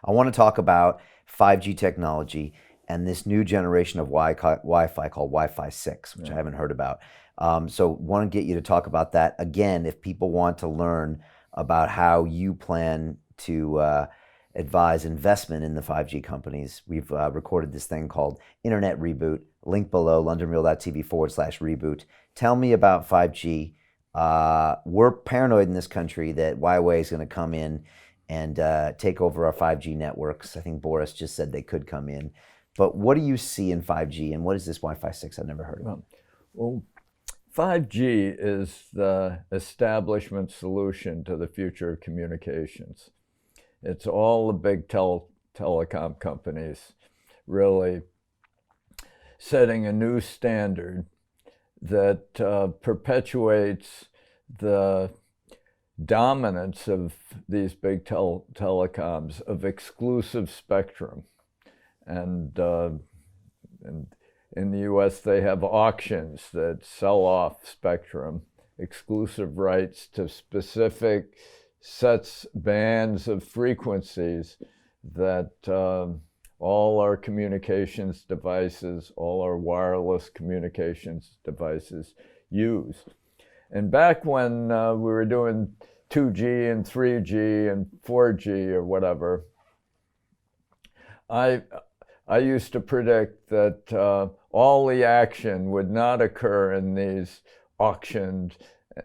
I want to talk about 5G technology and this new generation of Wi-Fi called Wi-Fi 6, which I haven't heard about. So want to get you to talk about that again if people want to learn about how you plan to advise investment in the 5G companies. We've recorded this thing called Internet Reboot. Link below, londonreal.tv/reboot. Tell me about 5G. We're paranoid in this country that Huawei is going to come in and take over our 5G networks. I think Boris just said they could come in. But what do you see in 5G, and what is this Wi-Fi 6? I've never heard of it. Well, 5G is the establishment solution to the future of communications. It's all the big telecom companies really setting a new standard that perpetuates the dominance of these big telecoms of exclusive spectrum. And in the US, they have auctions that sell off spectrum, exclusive rights to specific bands of frequencies that all our communications devices, all our wireless communications devices use. And back when we were doing 2G and 3G and 4G or whatever, I used to predict that all the action would not occur in these auctioned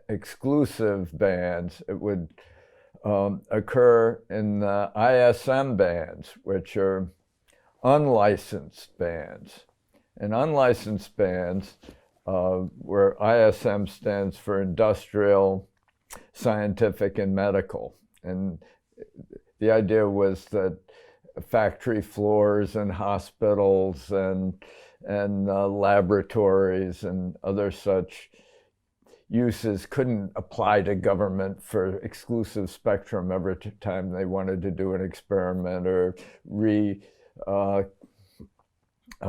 exclusive bands. It would occur in the ISM bands, which are unlicensed bands. And unlicensed bands, where ISM stands for industrial, scientific, and medical. And the idea was that factory floors and hospitals and laboratories and other such uses couldn't apply to government for exclusive spectrum every time they wanted to do an experiment or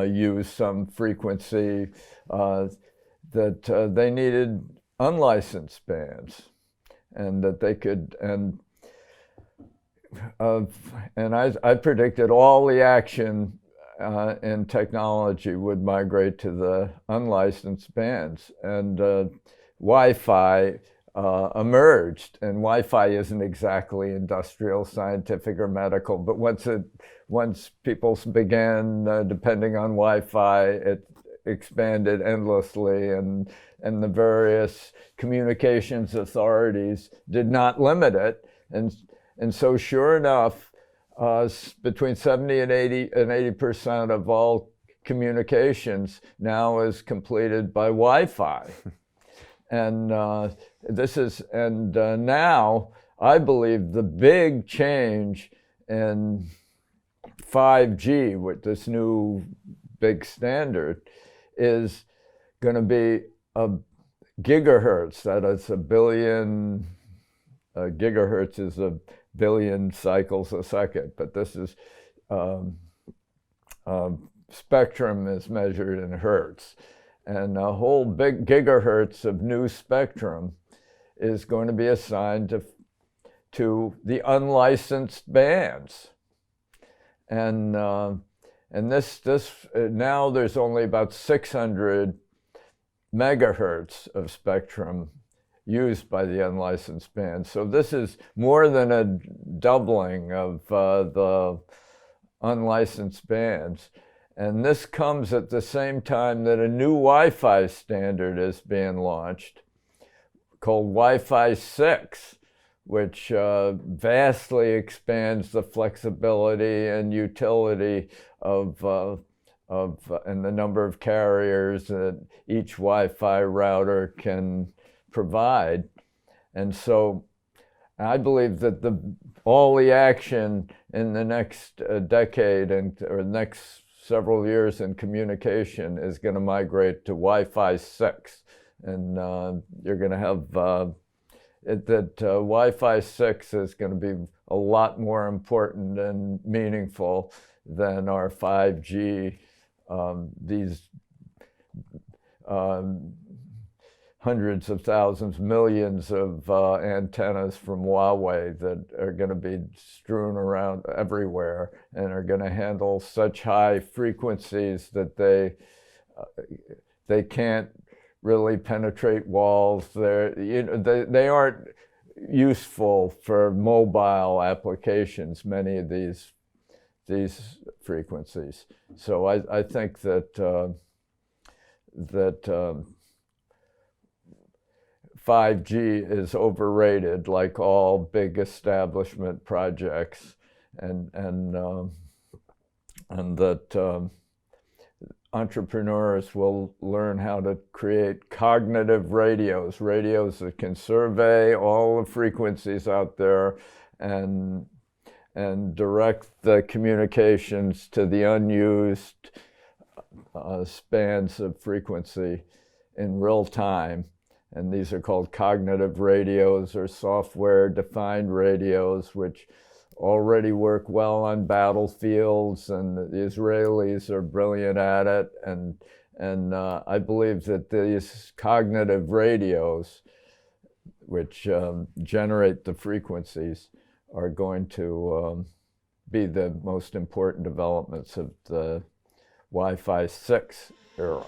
use some frequency, that they needed unlicensed bands, and that they could, and I predicted all the action in technology would migrate to the unlicensed bands, and Wi-Fi emerged. And Wi-Fi isn't exactly industrial, scientific, or medical, but once people began depending on Wi-Fi, it expanded endlessly, and the various communications authorities did not limit it, and so sure enough, between 70 and 80% of all communications now is completed by Wi-Fi. And now I believe the big change in 5G with this new big standard is going to be a gigahertz. That is a billion. Gigahertz is a billion cycles a second, but this is spectrum is measured in hertz, and a whole big gigahertz of new spectrum is going to be assigned to the unlicensed bands, and this now there's only about 600 megahertz of spectrum used by the unlicensed bands. So this is more than a doubling of the unlicensed bands. And this comes at the same time that a new Wi-Fi standard is being launched called Wi-Fi 6, which vastly expands the flexibility and utility of and the number of carriers that each Wi-Fi router can provide. And so I believe that all the action in the next decade or next several years in communication is going to migrate to Wi-Fi 6. And you're going to have Wi-Fi 6 is going to be a lot more important and meaningful than our 5G, these hundreds of thousands, millions of antennas from Huawei that are going to be strewn around everywhere and are going to handle such high frequencies that they can't really penetrate walls. They aren't useful for mobile applications, many of these frequencies. So I think that 5G is overrated, like all big establishment projects, and that entrepreneurs will learn how to create cognitive radios that can survey all the frequencies out there and direct the communications to the unused spans of frequency in real time. And these are called cognitive radios or software-defined radios, which already work well on battlefields, and the Israelis are brilliant at it. And I believe that these cognitive radios, which generate the frequencies, are going to be the most important developments of the Wi-Fi 6 era.